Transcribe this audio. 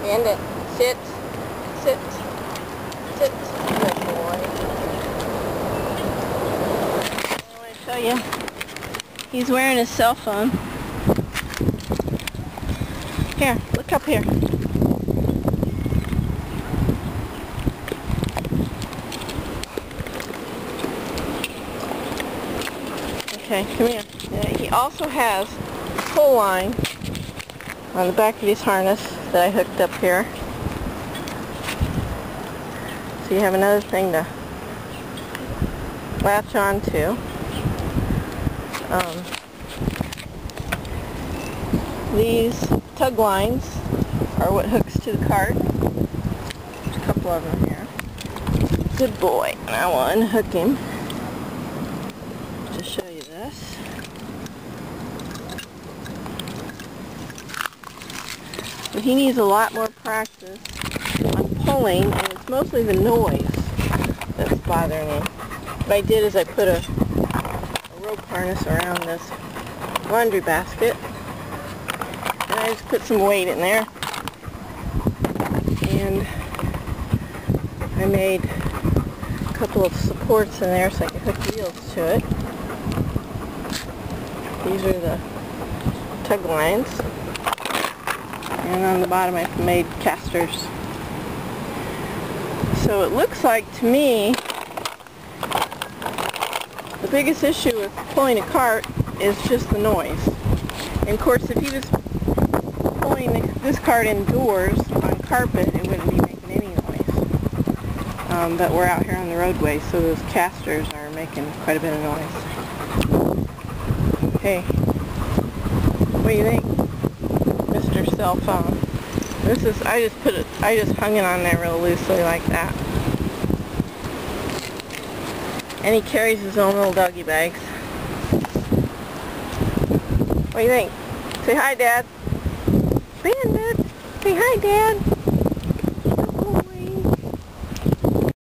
Stand it. Sit. Sit. Sit. Good boy. I want to show you. He's wearing his cell phone. Here, look up here. Okay, come here. He also has a pull line on the back of his harness that I hooked up here. So you have another thing to latch on to. These tug lines are what hooks to the cart. There's a couple of them here. Good boy. And I will unhook him to show you this. But he needs a lot more practice on pulling, and it's mostly the noise that's bothering him. What I did is I put a rope harness around this laundry basket, and I just put some weight in there, and I made a couple of supports in there so I can hook wheels to it. These are the tug lines, and on the bottom I've made casters. So it looks like to me the biggest issue with pulling a cart is just the noise. And of course, if he was pulling this cart indoors on carpet, it wouldn't be making any noise. But we're out here on the roadway, so those casters are making quite a bit of noise. Hey, what do you think, Mr. Cell Phone? This is, I just hung it on there real loosely like that. And he carries his own little doggy bags. What do you think? Say hi, Dad. Bandit. Say hi, Dad.